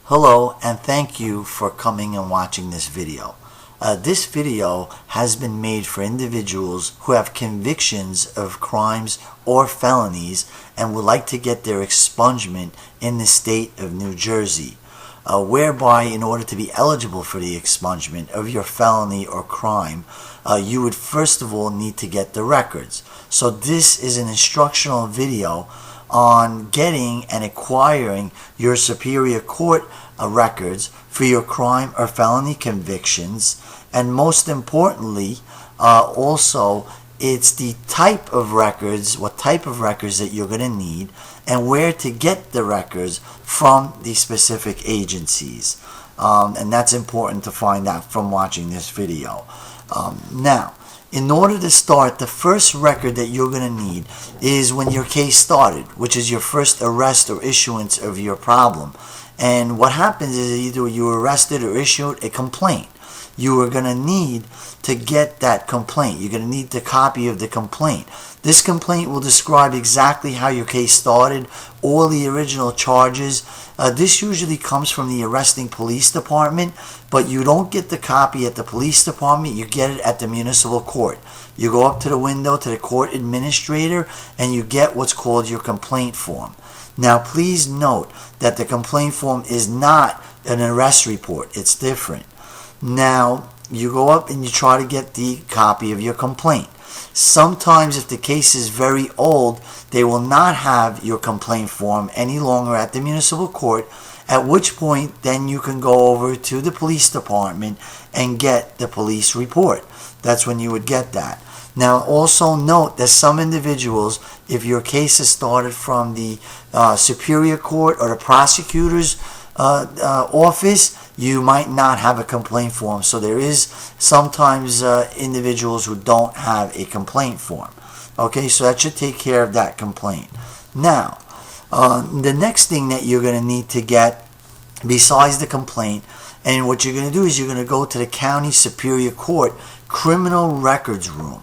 Hello, and thank you for coming and watching this video. This video has been made for individuals who have convictions of crimes or felonies and would like to get their expungement in the state of New Jersey, whereby in order to be eligible for the expungement of your felony or crime, you would first of all need to get the records. So this is an instructional video on getting and acquiring your Superior Court records for your crime or felony convictions, and most importantly, also it's the type of records, what type of records that you're going to need, and where to get the records from the specific agencies. And that's important to find out from watching this video. Now, in order to start, the first record that you're going to need is when your case started, which is your first arrest or issuance of your problem. And what happens is either you were arrested or issued a complaint. You are going to need to get that complaint. You're going to need the copy of the complaint. This complaint will describe exactly how your case started, all the original charges. This usually comes from the arresting police department, but you don't get the copy at the police department, you get it at the municipal court. You go up to the window to the court administrator and you get what's called your complaint form. Now please note that the complaint form is not an arrest report, it's different. Now you go up and you try to get the copy of your complaint. Sometimes if the case is very old, they will not have your complaint form any longer at the municipal court, at which point then you can go over to the police department and get the police report. That's when you would get that. Now also note that some individuals, if your case is started from the Superior Court or the prosecutor's office, you might not have a complaint form. So there is sometimes individuals who don't have a complaint form. Okay, so that should take care of that complaint. Now, the next thing that you're going to need to get besides the complaint, and what you're going to do is you're going to go to the County Superior Court Criminal Records Room.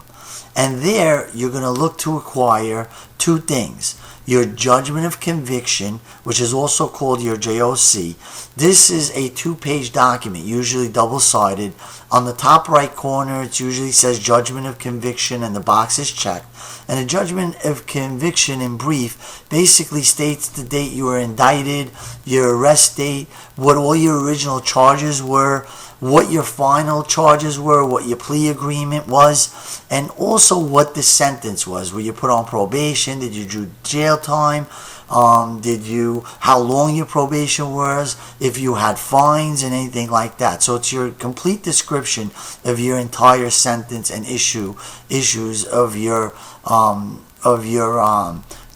And there you're going to look to acquire two things. Your judgment of conviction, which is also called your JOC. This is a 2-page document, usually double-sided. On the top right corner, it usually says judgment of conviction and the box is checked. And the judgment of conviction in brief basically states the date you were indicted, your arrest date, what all your original charges were, what your final charges were, what your plea agreement was, and also what the sentence was. Were you put on probation? Did you do jail time? How long your probation was? If you had fines and anything like that. So it's your complete description of your entire sentence and issues of your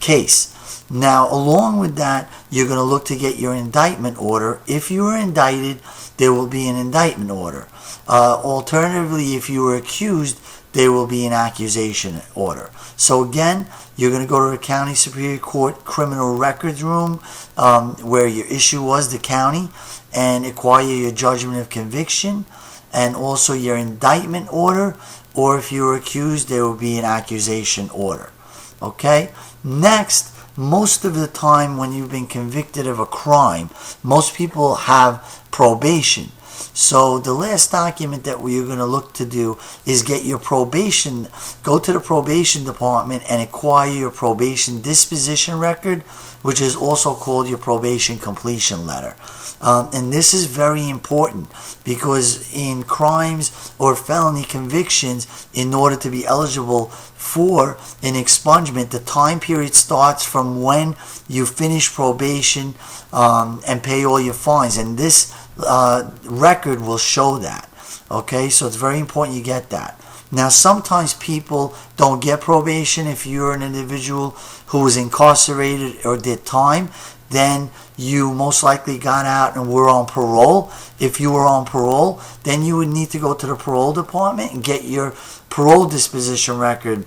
case. Now, along with that, you're going to look to get your indictment order. If you were indicted, there will be an indictment order. Alternatively, if you were accused, there will be an accusation order. So again, you're going to go to the County Superior Court Criminal Records Room, where your issue was, the county, and acquire your judgment of conviction and also your indictment order, or if you were accused, there will be an accusation order. Okay? Next, most of the time when you've been convicted of a crime, most people have probation. So the last document that we're going to look to do is get your probation, go to the probation department and acquire your probation disposition record, which is also called your probation completion letter. And this is very important because in crimes or felony convictions, in order to be eligible for an expungement, the time period starts from when you finish probation and pay all your fines. And this record will show that. Okay, so it's very important you get that. Now, sometimes people don't get probation. If you're an individual who was incarcerated or did time, then you most likely got out and were on parole. If you were on parole, then you would need to go to the parole department and get your parole disposition record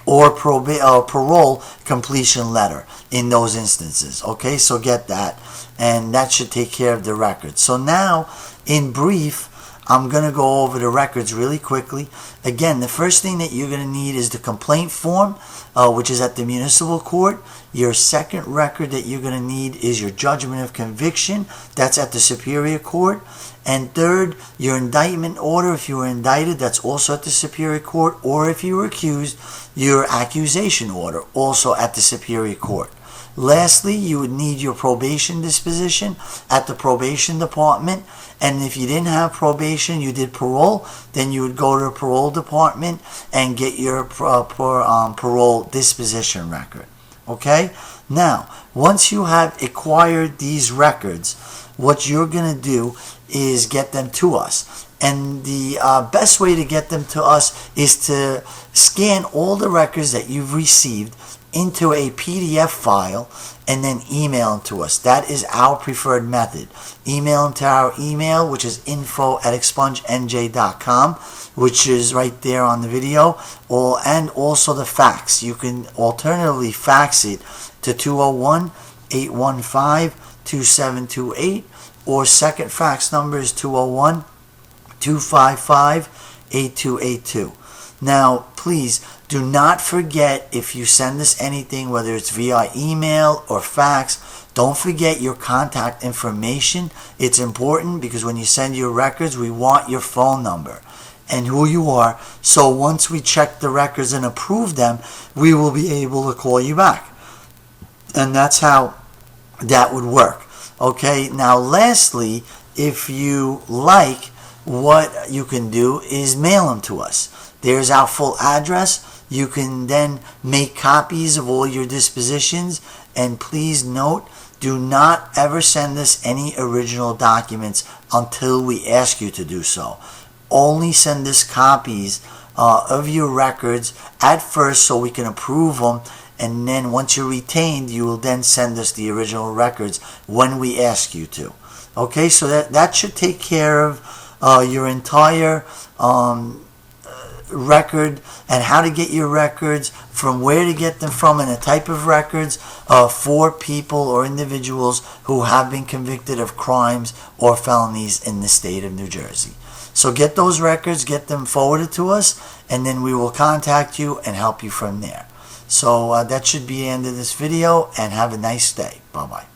or parole completion letter in those instances. Okay, so get that, and that should take care of the record. So now, in brief, I'm going to go over the records really quickly. Again, the first thing that you're going to need is the complaint form, which is at the municipal court. Your second record that you're going to need is your judgment of conviction. That's at the superior court. And third, your indictment order. If you were indicted, that's also at the superior court. Or if you were accused, your accusation order, also at the superior court. Lastly, you would need your probation disposition at the probation department. And if you didn't have probation, you did parole, then you would go to the parole department and get your parole disposition record. Okay? Now, once you have acquired these records, what you're going to do is get them to us. And the best way to get them to us is to scan all the records that you've received into a PDF file and then email them to us. That is our preferred method. Email them to our email, which is info@expungenj.com, which is right there on the video, and also the fax. You can alternatively fax it to 201-815-2728, or second fax number is 201-255-8282. Now, please do not forget, if you send us anything, whether it's via email or fax, don't forget your contact information. It's important because when you send your records, we want your phone number and who you are. So once we check the records and approve them, we will be able to call you back. And that's how that would work. Okay, now lastly, if you like, what you can do is mail them to us. There's our full address. You can then make copies of all your dispositions. And please note, do not ever send us any original documents until we ask you to do so. Only send us copies of your records at first so we can approve them. And then once you're retained, you will then send us the original records when we ask you to. Okay, so that should take care of your entire record and how to get your records, from where to get them from, and the type of records for people or individuals who have been convicted of crimes or felonies in the state of New Jersey. So get those records, get them forwarded to us, and then we will contact you and help you from there. So that should be the end of this video, and have a nice day. Bye-bye.